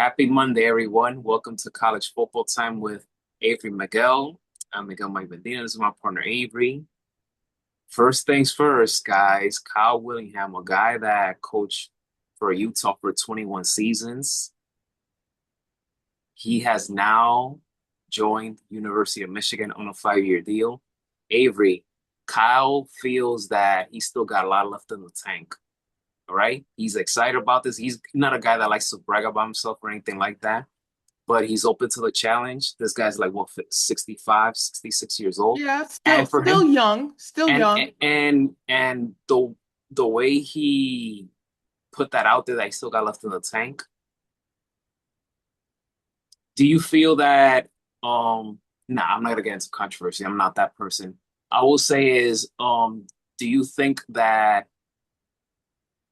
Happy Monday, everyone. Welcome to College Football Time with Avery Miguel. I'm Miguel Mike Medina. This is my partner, Avery. First things first, guys. Kyle Willingham, a guy that coached for Utah for 21 seasons. He has now joined University of Michigan on a 5-year deal. Avery, Kyle feels that he's still got a lot left in the tank. All right. He's excited about this. He's not a guy that likes to brag about himself or anything like that, but he's open to the challenge. This guy's like what 65, 66 years old. Yeah, And for still him, young, still and young. and the way he put that out there that he still got left in the tank, do you feel that nah, I'm not gonna get into controversy. I'm not that person. I will say is do you think that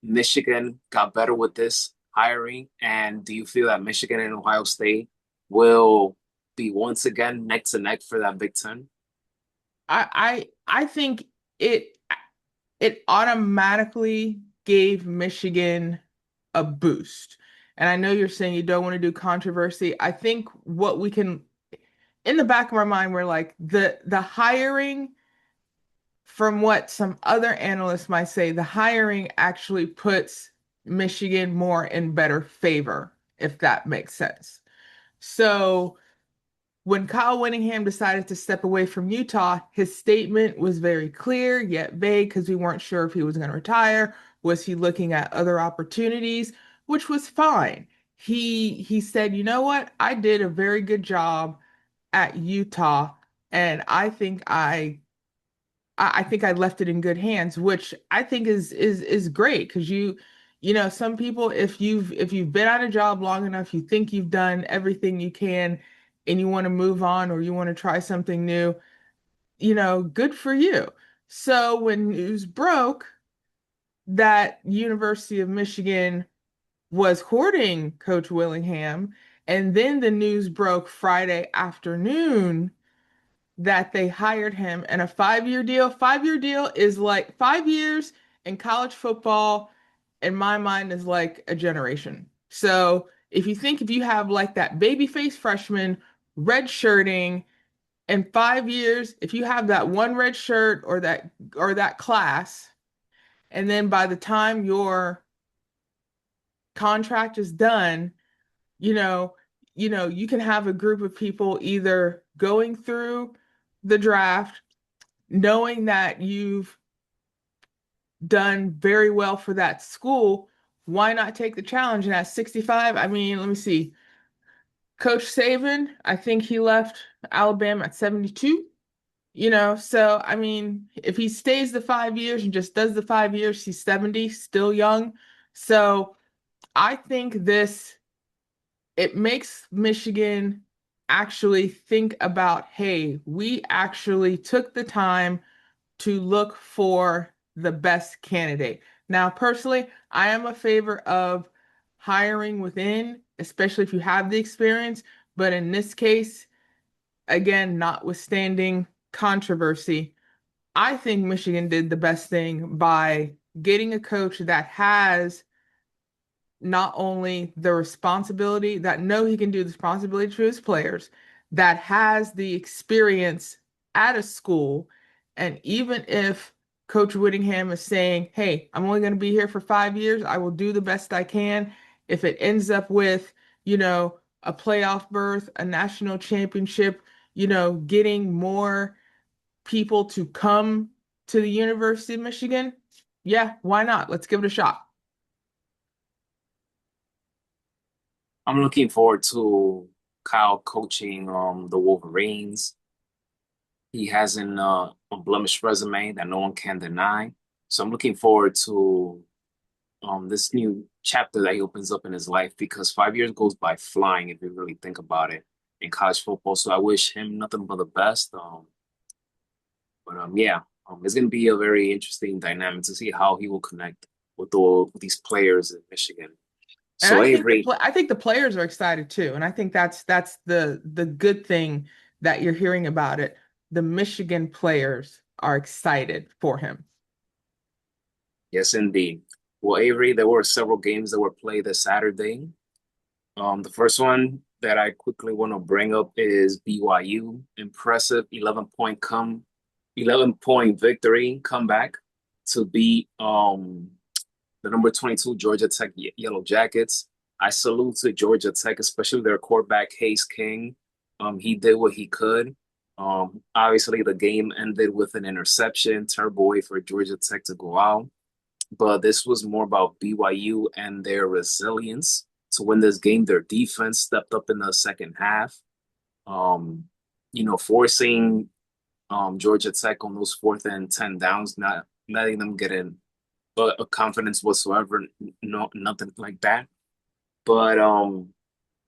Michigan got better with this hiring? And do you feel that Michigan and Ohio State will be once again neck to neck for that Big Ten? I think it it automatically gave Michigan a boost. And I know you're saying you don't want to do controversy. I think what we can in the back of our mind, we're like the hiring, from what some other analysts might say, the hiring actually puts Michigan more in better favor, if that makes sense. So when Kyle Whittingham decided to step away from Utah, his statement was very clear yet vague because we weren't sure if he was going to retire. Was he looking at other opportunities, which was fine. He said, "You know what? I did a very good job at Utah, and I think I left it in good hands," which I think is great because some people, if you've been at a job long enough, you think you've done everything you can and you want to move on or you want to try something new, good for you. So when news broke that University of Michigan was courting Coach Willingham, and then the news broke Friday afternoon that they hired him and a 5-year deal. 5-year deal is like 5 years in college football, in my mind, is like a generation. So if you have like that baby face freshman red shirting in 5 years, if you have that one red shirt or that class, and then by the time your contract is done, you know, you can have a group of people either going through the draft knowing that you've done very well for that school, why not take the challenge? And at 65, I mean, let me see. Coach Saban, I think he left Alabama at 72, so I mean, if he stays the 5 years and just does the 5 years, he's 70, still young. So I think it makes Michigan actually think about, hey, we actually took the time to look for the best candidate. Now, personally, I am a favor of hiring within, especially if you have the experience. But in this case, again, notwithstanding controversy, I think Michigan did the best thing by getting a coach that has not only the responsibility that know he can do the responsibility to his players, that has the experience at a school. And even if Coach Whittingham is saying, hey, I'm only going to be here for 5 years, I will do the best I can. If it ends up with, a playoff berth, a national championship, getting more people to come to the University of Michigan, yeah, why not? Let's give it a shot. I'm looking forward to Kyle coaching the Wolverines. He has an unblemished resume that no one can deny. So I'm looking forward to this new chapter that he opens up in his life because 5 years goes by flying if you really think about it in college football. So I wish him nothing but the best. But yeah, it's going to be a very interesting dynamic to see how he will connect with these players in Michigan. And So Avery, I think the players are excited too. And I think that's the good thing that you're hearing about it. The Michigan players are excited for him. yes, indeed. Well, Avery, there were several games that were played this Saturday. The first one that I quickly want to bring up is BYU. Impressive 11 point victory comeback to beat the number 22 Georgia Tech Yellow Jackets. I salute to Georgia Tech, especially their quarterback Hayes King. He did what he could. Obviously, the game ended with an interception, terrible way for Georgia Tech to go out. But this was more about BYU and their resilience to win this game. Their defense stepped up in the second half, um, forcing Georgia Tech on those 4th and 10 downs, not letting them get in a confidence whatsoever. No, nothing like that. But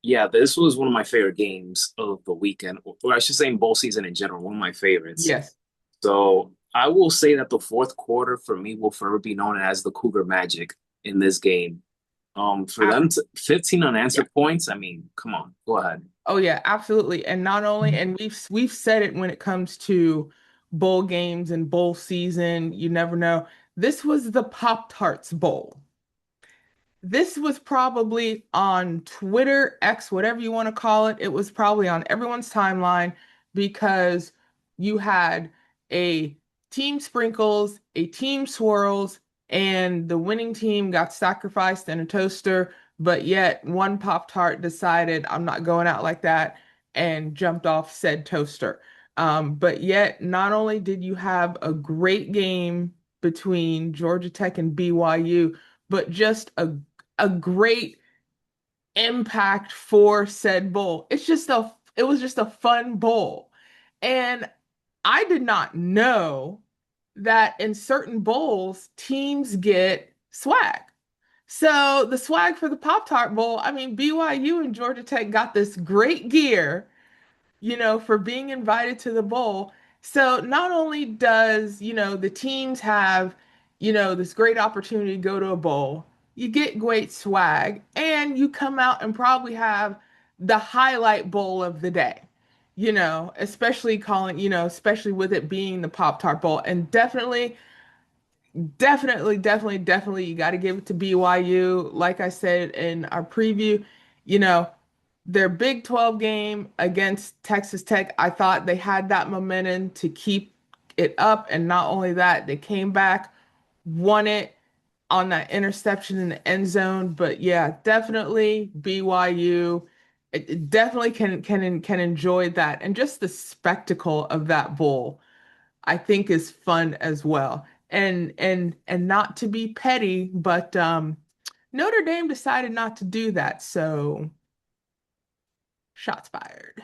yeah, this was one of my favorite games of the weekend, or I should say in bowl season in general, one of my favorites. Yes. So I will say that the fourth quarter for me will forever be known as the Cougar Magic in this game. For Ab- them to 15 yeah. unanswered points, I mean, come on, go ahead. Oh yeah, absolutely. And not only, and we've said it when it comes to bowl games and bowl season, you never know. This was the Pop-Tarts Bowl. This was probably on Twitter, X, whatever you want to call it. It was probably on everyone's timeline because you had a team sprinkles, a team swirls, and the winning team got sacrificed in a toaster, but yet one Pop-Tart decided, I'm not going out like that, and jumped off said toaster. But yet, not only did you have a great game between Georgia Tech and BYU, but just a great impact for said bowl. It was just a fun bowl. And I did not know that in certain bowls teams get swag. So the swag for the Pop-Tart Bowl, I mean BYU and Georgia Tech got this great gear for being invited to the bowl. So not only does, the teams have, this great opportunity to go to a bowl, you get great swag, and you come out and probably have the highlight bowl of the day, especially with it being the Pop-Tart Bowl. And definitely, you got to give it to BYU. Like I said in our preview, you know, their Big 12 game against Texas Tech, I thought they had that momentum to keep it up. And not only that, they came back, won it on that interception in the end zone. But yeah, definitely BYU. It definitely can enjoy that. And just the spectacle of that bowl, I think is fun as well. And not to be petty, but Notre Dame decided not to do that. So shots fired.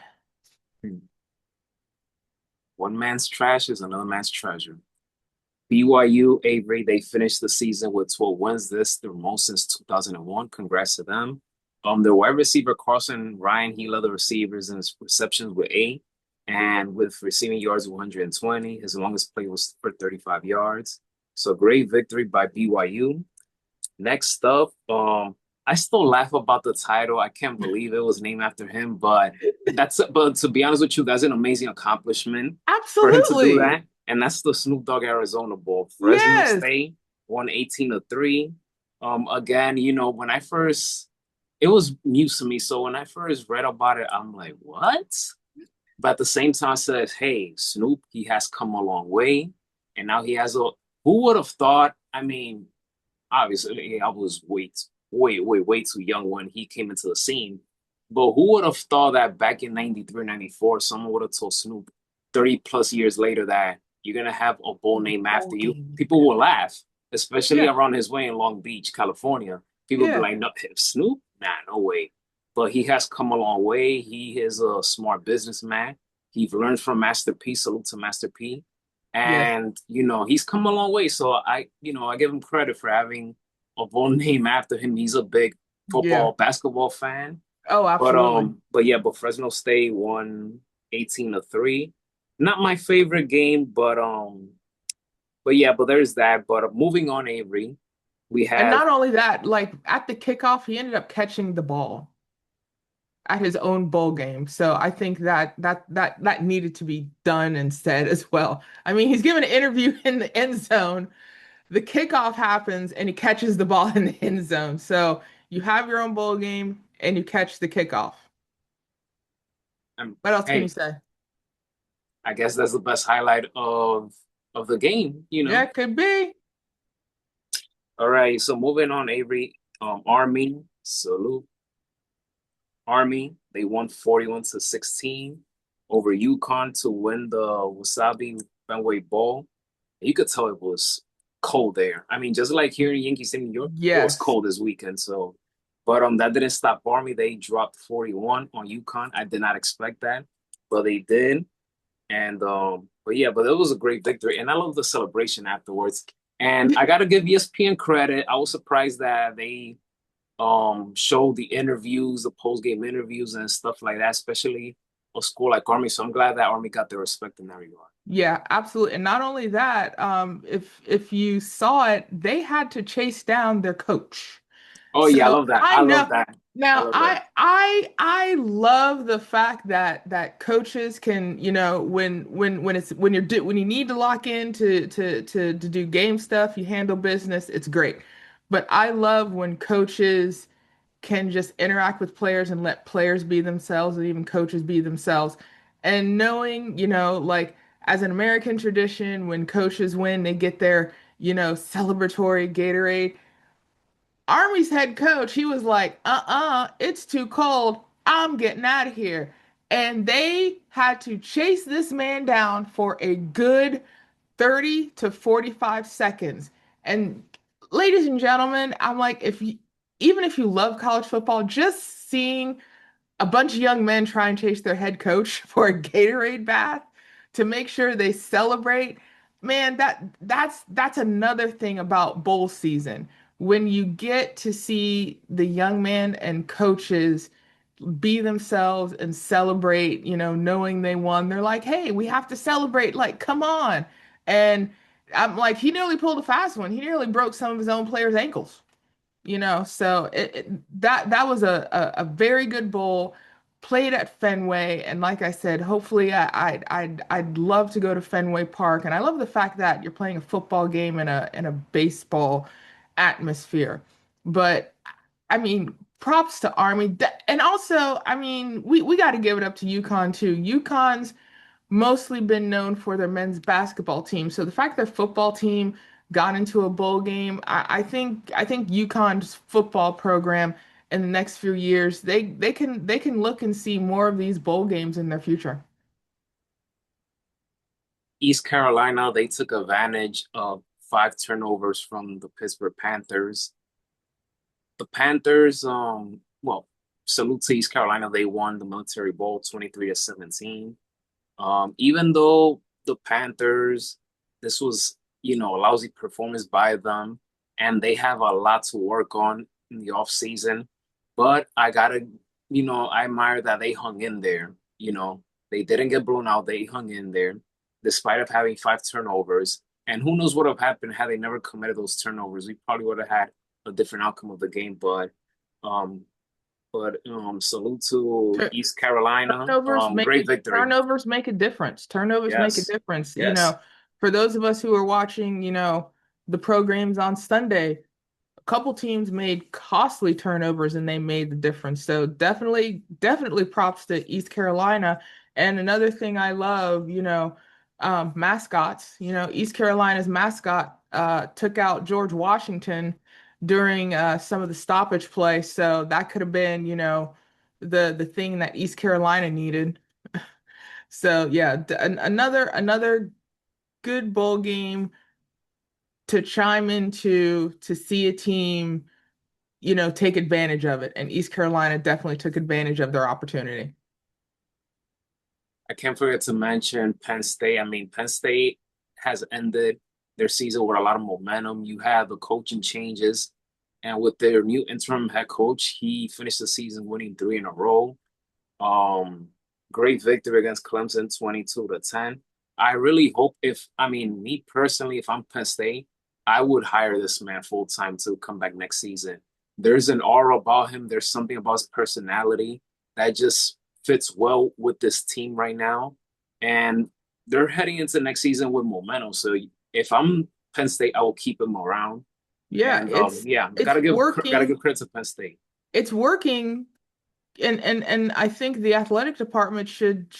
One man's trash is another man's treasure. BYU, Avery, they finished the season with 12 wins. This their most since 2001. Congrats to them. Their wide receiver Carson Ryan, he led the receivers in his receptions with 8, and with receiving yards of 120. His longest play was for 35 yards. So great victory by BYU. Next up, I still laugh about the title. I can't believe it was named after him, but to be honest with you, that's an amazing accomplishment for him to do Absolutely. that. And that's the Snoop Dogg Arizona Bowl. Fresno Yes. State won 18-3. Again, when I first it was news to me. So when I first read about it, I'm like, what? But at the same time, I said, hey, Snoop, he has come a long way. And now he has who would have thought? I mean, obviously I was way too young when he came into the scene. But who would have thought that back in 93, 94, someone would have told Snoop 30 plus years later that you're gonna have a bull name Bowl after you? game. People will laugh, especially Yeah. around his way in Long Beach, California. People be Yeah. like, no, Snoop? Nah, no way. But he has come a long way. He is a smart businessman. He learned from Master P. Salute to Master P. Yes. And he's come a long way. So I give him credit for having a full name after him. He's a big Yeah. football, basketball fan. Oh, But absolutely. Fresno State won 18-3. Not my favorite game, but yeah, but there's that. But moving on, Avery, we And have not only that, like at the kickoff, he ended up catching the ball at his own bowl game. So I think that needed to be done and said as well. I mean, he's given an interview in the end zone. The kickoff happens and he catches the ball in the end zone. So you have your own bowl game. and you catch the kickoff. And What else can you hey, say? I guess that's the best highlight of the game, you Yeah, know. it could be. All right, so moving on, Avery. Army, salute. Army, they won 41-16 over UConn to win the Wasabi Fenway Bowl. You could tell it was cold there. I mean, just like here in Yankee Stadium, New York, it was Yes. cold this weekend. So, but that didn't stop Army. They dropped 41 on UConn. I did not expect that, but they did. And but yeah, but it was a great victory, and I love the celebration afterwards. And I gotta give ESPN credit. I was surprised that they showed the interviews, the post game interviews and stuff like that, especially a school like Army. So I'm glad that Army got the respect in that regard. Yeah, absolutely. And not only that, if you saw it, they had to chase down their coach. Oh yeah, I So love that. I I love know that. I now love that. I love the fact that coaches can, when you need to lock in to do game stuff, you handle business, it's great. But I love when coaches can just interact with players and let players be themselves and even coaches be themselves. And knowing, like as an American tradition, when coaches win, they get their, celebratory Gatorade. Army's head coach, he was like, it's too cold. I'm getting out of here. And they had to chase this man down for a good 30 to 45 seconds. And ladies and gentlemen, I'm like, even if you love college football, just seeing a bunch of young men try and chase their head coach for a Gatorade bath to make sure they celebrate. Man, that's another thing about bowl season. When you get to see the young men and coaches be themselves and celebrate, knowing they won, they're like, "Hey, we have to celebrate. Like, come on." And I'm like, he nearly pulled a fast one. He nearly broke some of his own players' ankles. So that was a very good bowl played at Fenway, and like I said, hopefully I'd love to go to Fenway Park, and I love the fact that you're playing a football game in a baseball atmosphere. But I mean, props to Army. And also, I mean, we got to give it up to UConn too. UConn's mostly been known for their men's basketball team. So the fact their football team got into a bowl game, I think UConn's football program in the next few years, they can look and see more of these bowl games in their future. East Carolina, they took advantage of 5 turnovers from the Pittsburgh Panthers. The Panthers, well, salute to East Carolina. They won the Military Bowl 23-17. Even though the Panthers, this was, a lousy performance by them, and they have a lot to work on in the offseason. But I gotta, I admire that they hung in there. They didn't get blown out. They hung in there despite of having 5 turnovers. And who knows what would have happened had they never committed those turnovers? We probably would have had a different outcome of the game. Um, salute to Tur- East Carolina. Turnovers make Great it victory. turnovers make a difference. Turnovers make a Yes. difference. Yes. For those of us who are watching, the programs on Sunday, couple teams made costly turnovers and they made the difference. So definitely props to East Carolina. And another thing I love, mascots. East Carolina's mascot took out George Washington during some of the stoppage play. So that could have been, the thing that East Carolina needed. So yeah, another good bowl game to chime into to see a team take advantage of it. And East Carolina definitely took advantage of their opportunity. I can't forget to mention Penn State. I mean, Penn State has ended their season with a lot of momentum. You have the coaching changes, and with their new interim head coach, he finished the season winning 3 in a row. Um, Great victory against Clemson, 22-10. I really hope I mean, me personally, if I'm Penn State, I would hire this man full time to come back next season. There's an aura about him. There's something about his personality that just fits well with this team right now. And they're heading into next season with momentum. So if I'm Penn State, I will keep him around. Yeah, And it's yeah, it's gotta working. give credit to Penn State. It's working and I think the athletic department should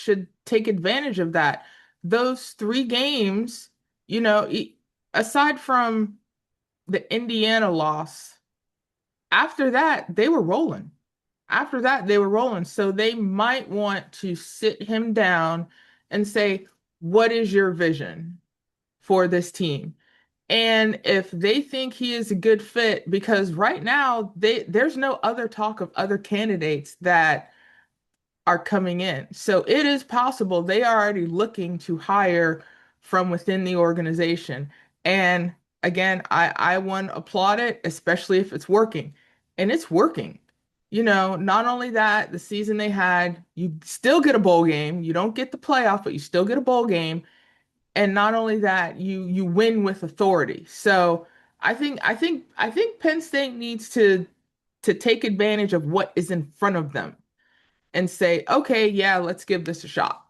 take advantage of that. Those 3 games, you know, aside from the Indiana loss, after that they were rolling. After that they were rolling. So they might want to sit him down and say, "What is your vision for this team?" And if they think he is a good fit, because right now there's no other talk of other candidates that are coming in. So it is possible they are already looking to hire from within the organization. And again, I want to applaud it, especially if it's working. And it's working. Not only that, the season they had, you still get a bowl game. You don't get the playoff, but you still get a bowl game. And not only that, you win with authority. So I think Penn State needs to take advantage of what is in front of them and say, okay, yeah, let's give this a shot.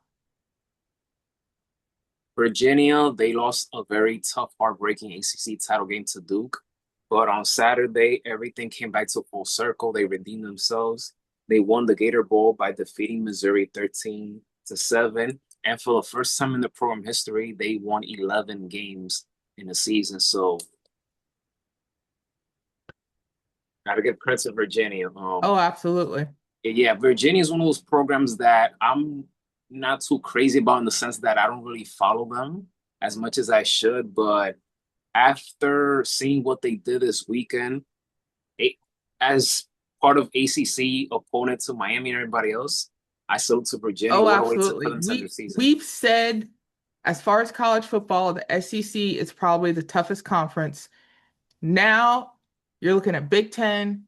Virginia, they lost a very tough, heartbreaking ACC title game to Duke. But on Saturday, everything came back to full circle. They redeemed themselves. They won the Gator Bowl by defeating Missouri 13-7. And for the first time in the program history, they won 11 games in a season. So gotta give credit to Virginia. Oh, absolutely. Yeah, Virginia is one of those programs that I'm not too crazy about in the sense that I don't really follow them as much as I should. But after seeing what they did this weekend, it, as part of ACC opponent to Miami and everybody else, I salute to Virginia. Oh, What a way to for absolutely. them to end their We season. we've said as far as college football, the SEC is probably the toughest conference. Now you're looking at Big Ten,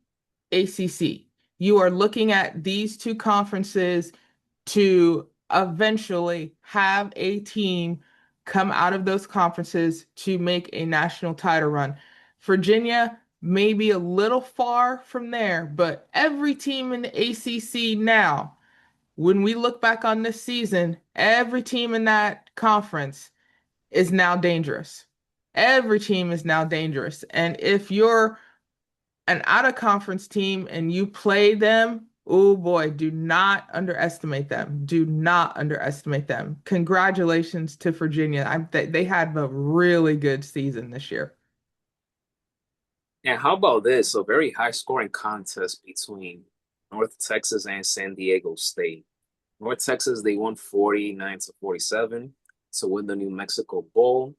ACC. You are looking at these two conferences to eventually have a team come out of those conferences to make a national title run. Virginia may be a little far from there, but every team in the ACC now, when we look back on this season, every team in that conference is now dangerous. Every team is now dangerous. And if you're an out of conference team and you play them, oh boy, do not underestimate them. Do not underestimate them. Congratulations to Virginia. They had a really good season this year. And how about this? A very high scoring contest between North Texas and San Diego State. North Texas, they won 49-47 to win the New Mexico Bowl.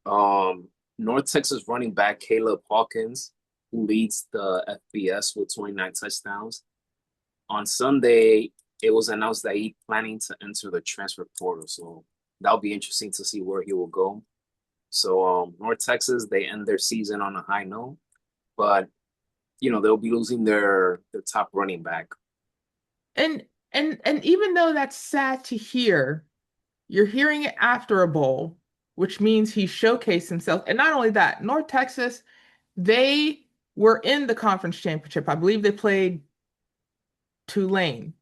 North Texas running back Caleb Hawkins, who leads the FBS with 29 touchdowns. On Sunday, it was announced that he's planning to enter the transfer portal. So that'll be interesting to see where he will go. So North Texas, they end their season on a high note, but they'll be losing their top running back. And and even though that's sad to hear, you're hearing it after a bowl, which means he showcased himself. And not only that, North Texas, they were in the conference championship. I believe they played Tulane.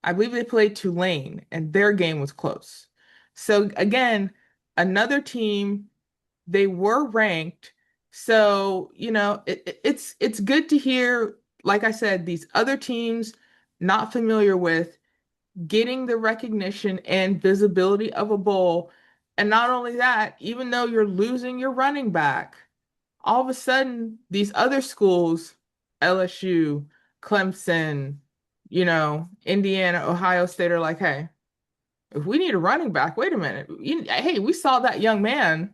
I believe they played Tulane, and their game was close. So again, another team, they were ranked. So, it's good to hear, like I said, these other teams not familiar with getting the recognition and visibility of a bowl. And not only that, even though you're losing your running back, all of a sudden these other schools, LSU, Clemson, Indiana, Ohio State are like, hey, if we need a running back, wait a minute. Hey, we saw that young man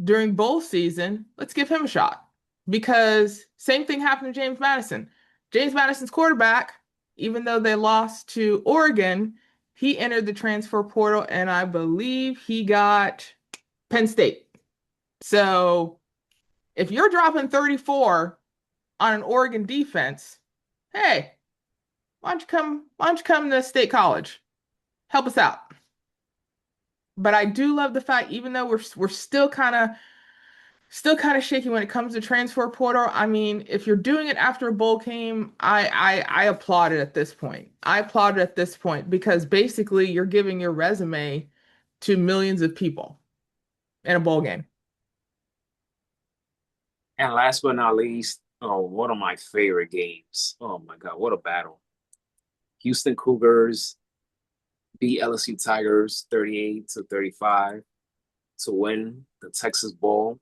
during bowl season. Let's give him a shot. Because same thing happened to James Madison. James Madison's quarterback, even though they lost to Oregon, he entered the transfer portal and I believe he got Penn State. So if you're dropping 34 on an Oregon defense, hey, why don't you come to State College? Help us out. But I do love the fact, even though we're still kind of shaky when it comes to transfer portal. I mean, if you're doing it after a bowl game, I applaud it at this point. I applaud it at this point because basically you're giving your resume to millions of people in a bowl game. And last but not least, Oh, one of my favorite games. Oh my God, what a battle. Houston Cougars beat LSU Tigers 38-35 to win the Texas Bowl.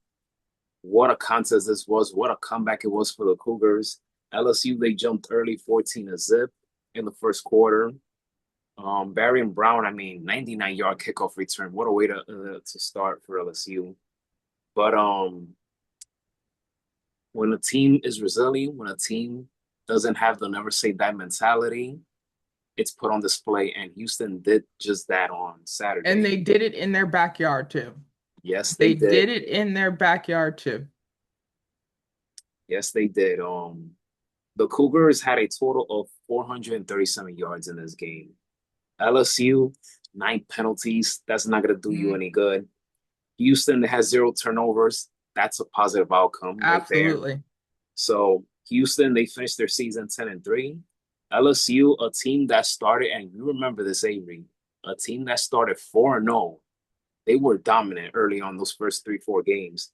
What a contest this was. What a comeback it was for the Cougars. LSU, they jumped early 14-0 in the first quarter. Barry and Brown, I mean, 99-yard kickoff return. What a way to start for LSU. But when a team is resilient, when a team doesn't have the never say die mentality, it's put on display. And Houston did just that on And Saturday. they did it in their backyard too. Yes, they They did. did it in their backyard too. Yes, they did. The Cougars had a total of 437 yards in this game. LSU, 9 penalties. That's not going to do you Mm, any good. Houston has 0 turnovers. That's a positive outcome right there. absolutely. So Houston, they finished their season 10-3. LSU, a team that started, and you remember this, Avery, a team that started 4-0. They were dominant early on those first 3, 4 games.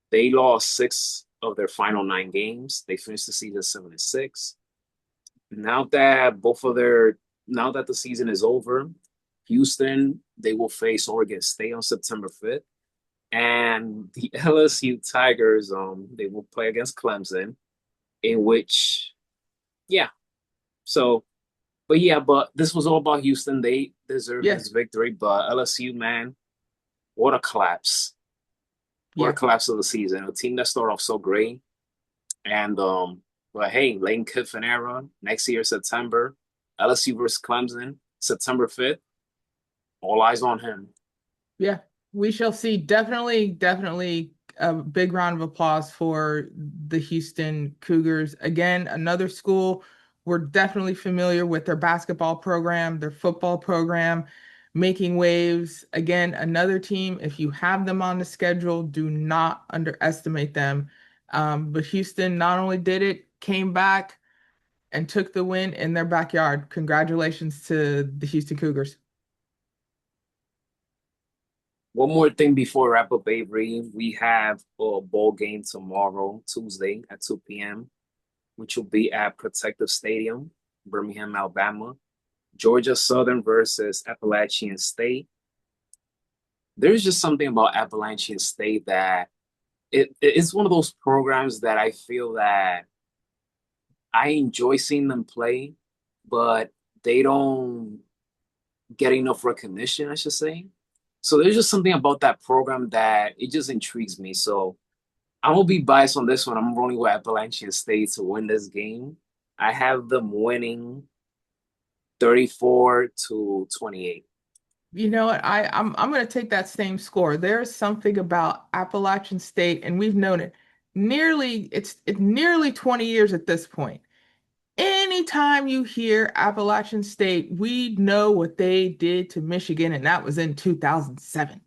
They lost 6 of their final 9 games. They finished the season 7-6. Now that both of their now that the season is over, Houston, they will face Oregon State on September 5th. And the LSU Tigers, they will play against Clemson, in which, yeah. So, but this was all about Houston. They deserved Yeah, this victory. But LSU, man, what a collapse. What a yeah. collapse of the season. A team that started off so great. And but hey, Lane Kiffin era next year, September, LSU versus Clemson, September 5th. All eyes on him. Yeah, we shall see. Definitely, definitely a big round of applause for the Houston Cougars. Again, another school we're definitely familiar with their basketball program, their football program, making waves. Again, another team, if you have them on the schedule, do not underestimate them. But Houston not only did it, came back and took the win in their backyard. Congratulations to the Houston Cougars. One more thing before we wrap up, Avery. We have a bowl game tomorrow, Tuesday at 2 p.m., which will be at Protective Stadium, Birmingham, Alabama. Georgia Southern versus Appalachian State. There's just something about Appalachian State that it's one of those programs that I feel that I enjoy seeing them play, but they don't get enough recognition, I should say. So there's just something about that program that it just intrigues me. So I'm gonna be biased on this one. I'm rolling with Appalachian State to win this game. I have them winning 34-28. You know what? I'm going to take that same score. There's something about Appalachian State, and we've known it it's nearly 20 years at this point. Anytime you hear Appalachian State, we know what they did to Michigan, and that was in 2007.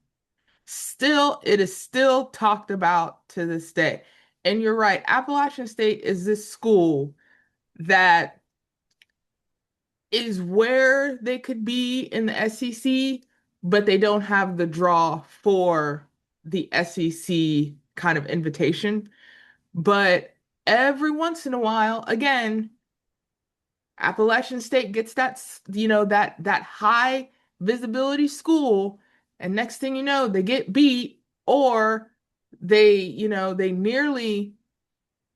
Still, it is still talked about to this day. And you're right, Appalachian State is this school that is where they could be in the SEC, but they don't have the draw for the SEC kind of invitation. But every once in a while, again, Appalachian State gets that high visibility school, and next thing you know, they get beat or they nearly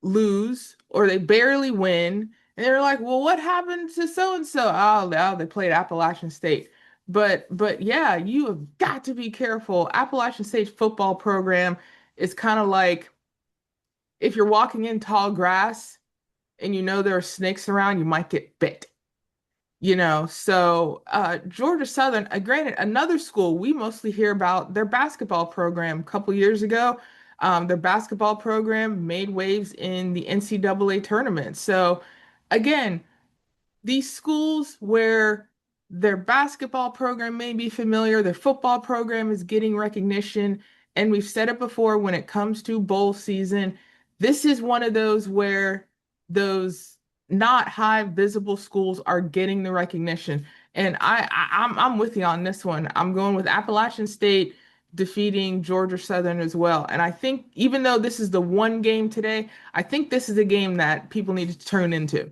lose or they barely win. And they're like, well, what happened to so and so? Oh, they played Appalachian State. But yeah, you have got to be careful. Appalachian State's football program is kind of like if you're walking in tall grass and you know there are snakes around, you might get bit. So Georgia Southern, granted, another school we mostly hear about their basketball program a couple years ago. Their basketball program made waves in the NCAA tournament. So again, these schools where their basketball program may be familiar, their football program is getting recognition, and we've said it before when it comes to bowl season, this is one of those where those not high visible schools are getting the recognition. And I'm with you on this one. I'm going with Appalachian State defeating Georgia Southern as well. And I think even though this is the one game today, I think this is a game that people need to turn into.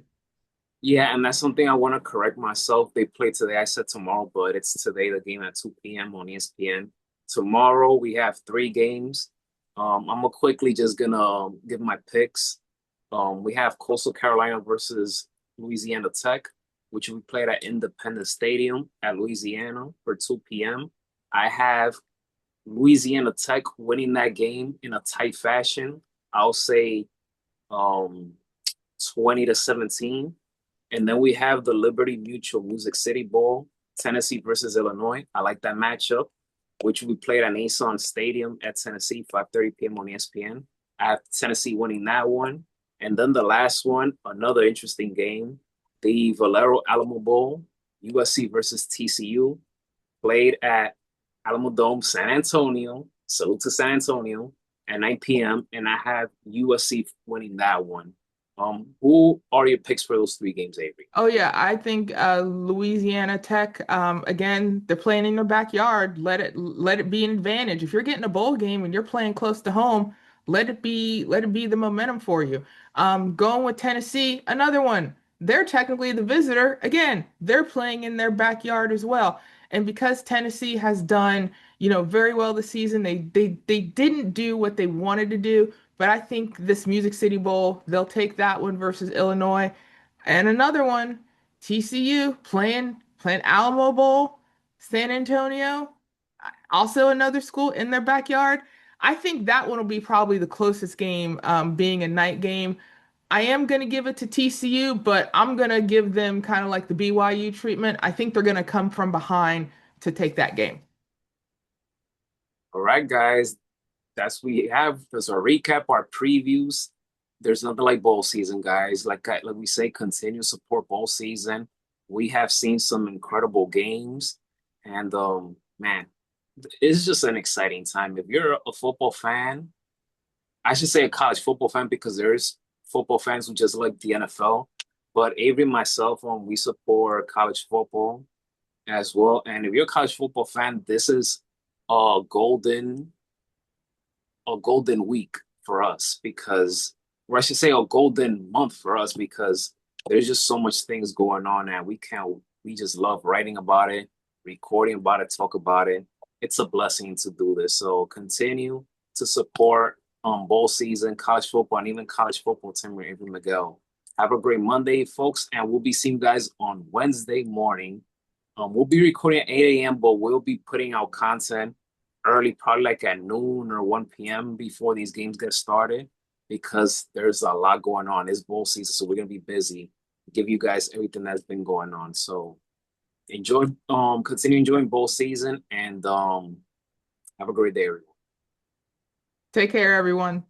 Yeah, and that's something I want to correct myself. They play today. I said tomorrow, but it's today, the game at 2 p.m. on ESPN. Tomorrow we have three games. I'm gonna quickly just gonna give my picks. We have Coastal Carolina versus Louisiana Tech, which we played at Independence Stadium at Louisiana for 2 p.m. I have Louisiana Tech winning that game in a tight fashion. I'll say um 20-17. And then we have the Liberty Mutual Music City Bowl, Tennessee versus Illinois. I like that matchup, which we played at Nissan Stadium at Tennessee, 5:30 p.m. on ESPN. I have Tennessee winning that one. And then the last one, another interesting game, the Valero Alamo Bowl, USC versus TCU, played at Alamo Dome, San Antonio. Salute to San Antonio at 9 p.m. And I have USC winning that one. Who are your picks for those three games, Avery? Oh yeah, I think Louisiana Tech. Again, they're playing in their backyard. Let it be an advantage. If you're getting a bowl game and you're playing close to home, let it be the momentum for you. Going with Tennessee, another one. They're technically the visitor. Again, they're playing in their backyard as well. And because Tennessee has done, very well this season, they didn't do what they wanted to do, but I think this Music City Bowl, they'll take that one versus Illinois. And another one, TCU playing Alamo Bowl, San Antonio, also another school in their backyard. I think that one will be probably the closest game, being a night game. I am going to give it to TCU, but I'm going to give them kind of like the BYU treatment. I think they're going to come from behind to take that game. All right, guys. That's we have. There's a recap, our previews. There's nothing like bowl season, guys. Like we say, continue to support bowl season. We have seen some incredible games, and man, it's just an exciting time. If you're a football fan, I should say a college football fan because there's football fans who just like the NFL. But Avery and myself, we support college football as well. And if you're a college football fan, this is a golden week for us because, or I should say, a golden month for us because there's just so much things going on and we just love writing about it, recording about it, talk about it. It's a blessing to do this. So continue to support bowl season, college football, and even college football team with Avery Miguel. Have a great Monday, folks, and we'll be seeing you guys on Wednesday morning. We'll be recording at 8 a.m., but we'll be putting out content early, probably like at noon or 1 p.m. before these games get started, because there's a lot going on. It's bowl season, so we're gonna be busy. Give you guys everything that's been going on. So continue enjoying bowl season, and have a great day, everyone. Take care, everyone.